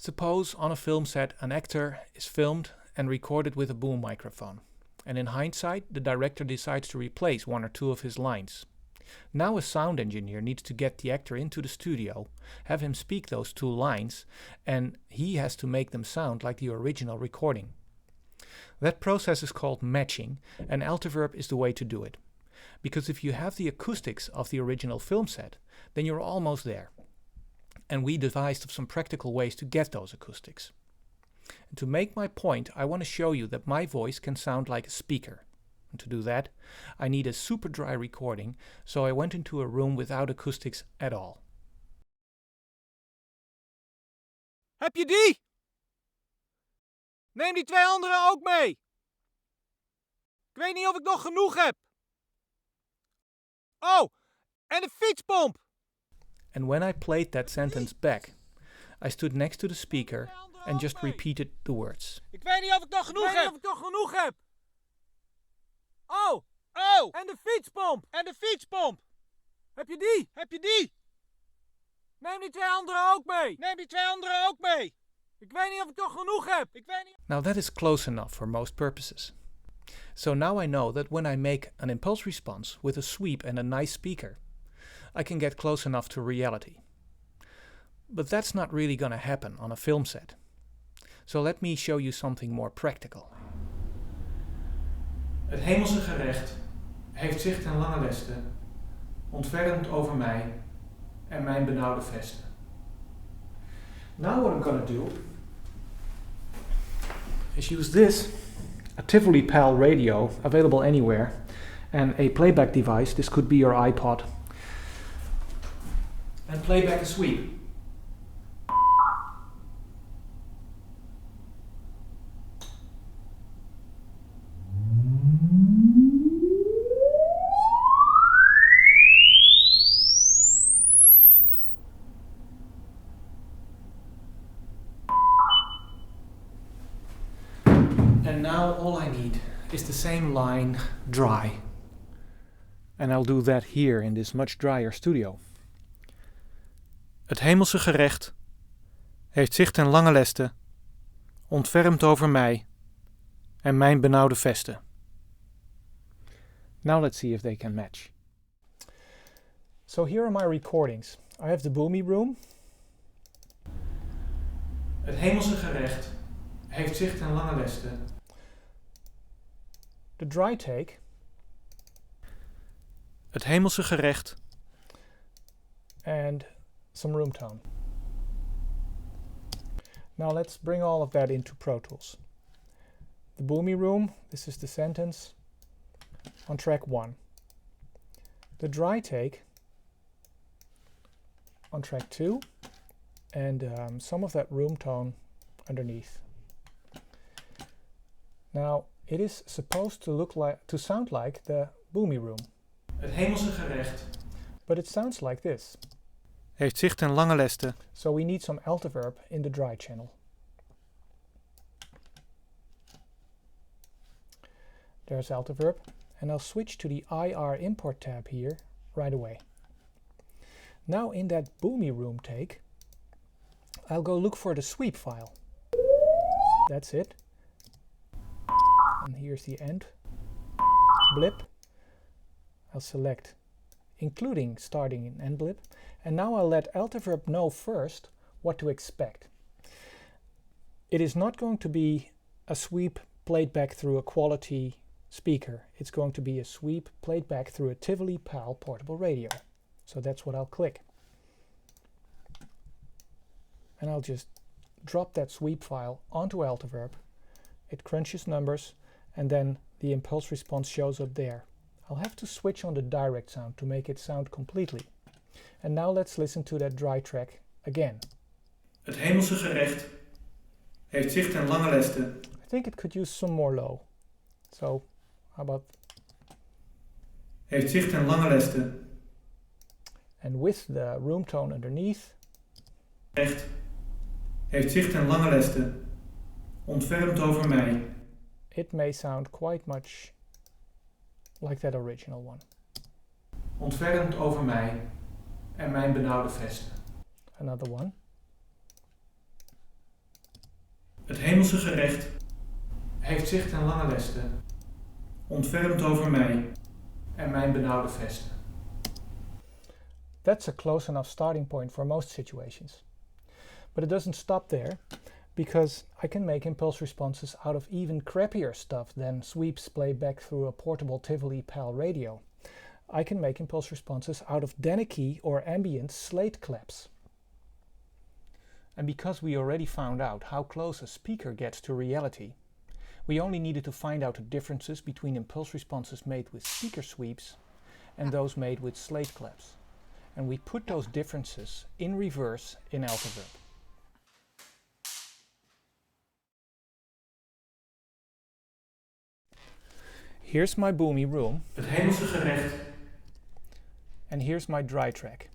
Suppose on a film set an actor is filmed and recorded with a boom microphone, and in hindsight the director decides to replace one or two of his lines. Now a sound engineer needs to get the actor into the studio, have him speak those two lines, and he has to make them sound like the original recording. That process is called matching, and Altiverb is the way to do it. Because if you have the acoustics of the original film set, then you're almost there. And we devised some practical ways to get those acoustics. And to make my point, I want to show you that my voice can sound like a speaker. And to do that, I need a super dry recording, so I went into a room without acoustics at all. Heb je die? Neem die twee anderen ook mee. Ik weet niet of ik nog genoeg heb. Oh, en de fietspomp. And when I played that sentence back, I stood next to the speaker and just repeated the words. Ik weet niet of ik nog genoeg heb. Oh, en de fietspomp. Heb je die? Neem die twee anderen ook mee. Ik weet niet of ik nog genoeg heb. Now that is close enough for most purposes. So now I know that when I make an impulse response with a sweep and a nice speaker, I can get close enough to reality. But that's not really gonna happen on a film set. So let me show you something more practical. Het hemelse gerecht heeft zich ten lange leste ontfermd over mij en mijn benauwde vesten. Now what I'm gonna do is use this, a Tivoli PAL radio available anywhere, and a playback device, this could be your iPod, and play back a sweep. And now all I need is the same line dry. And I'll do that here in this much drier studio. Het hemelse gerecht heeft zich ten lange leste ontfermd over mij en mijn benauwde vesten. Now let's see if they can match. So here are my recordings. I have the boomy room. Het hemelse gerecht heeft zich ten lange leste. The dry take. Het hemelse gerecht. And some room tone. Now let's bring all of that into Pro Tools. The boomy room, this is the sentence on track 1. The dry take on track 2, and some of that room tone underneath. Now it is supposed to sound like the boomy room. Het hemelse gerecht. But it sounds like this. Heeft zich ten lange leste. So we need some Altiverb in the dry channel. There's Altiverb, and I'll switch to the IR import tab here right away. Now in that boomy room take, I'll go look for the sweep file. That's it. And here's the end blip. I'll select including starting and end blip, and now I'll let Altiverb know first what to expect. It is not going to be a sweep played back through a quality speaker. It's going to be a sweep played back through a Tivoli PAL portable radio. So that's what I'll click. And I'll just drop that sweep file onto Altiverb. It crunches numbers, and then the impulse response shows up there. I'll have to switch on the direct sound to make it sound completely. And now let's listen to that dry track again. Het hemelse gerecht heeft zich ten lange leste. I think it could use some more low. So, how about... Heeft zich ten lange leste. And with the room tone underneath. Echt. Heeft zich ten lange leste. Ontfermd over mij. It may sound quite much like that original one. Ontfermd over mij en mijn benauwde vesten. Another one. Het hemelse gerecht heeft zicht en lange lesten, ontfermt over mij en mijn benauwde vesten. That's a close enough starting point for most situations. But it doesn't stop there, because I can make impulse responses out of even crappier stuff than sweeps played back through a portable Tivoli PAL radio. I can make impulse responses out of Danicky or ambient slate claps. And because we already found out how close a speaker gets to reality, we only needed to find out the differences between impulse responses made with speaker sweeps and those made with slate claps. And we put those differences in reverse in Altiverb. Here's my boomy room. Het hemelse gerecht. And here's my dry track.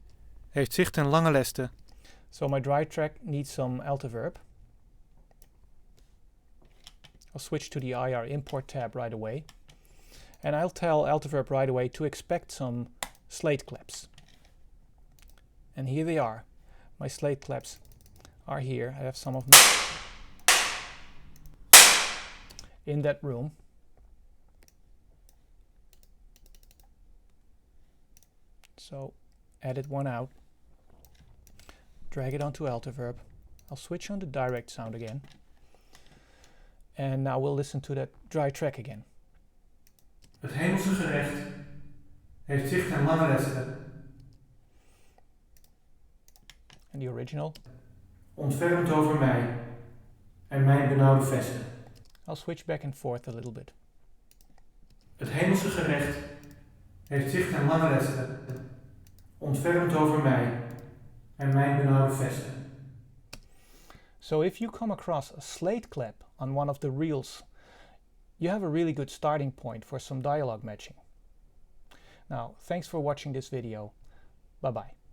Heeft zicht en lange lesten. So my dry track needs some Altiverb. I'll switch to the IR import tab right away. And I'll tell Altiverb right away to expect some slate claps. And here they are. My slate claps are here. I have some of them in that room. So edit one out, drag it onto Altiverb. I'll switch on the direct sound again. And now we'll listen to that dry track again. Het hemelse gerecht heeft zicht en lange lesten. And the original. Ontfermt over mij en mijn benauwde vesten. I'll switch back and forth a little bit. Het hemelse gerecht heeft zicht en lange lesten. Ontfermt over mij en mijn benauwde vesten. So if you come across a slate clap on one of the reels, you have a really good starting point for some dialogue matching. Now, thanks for watching this video. Bye bye.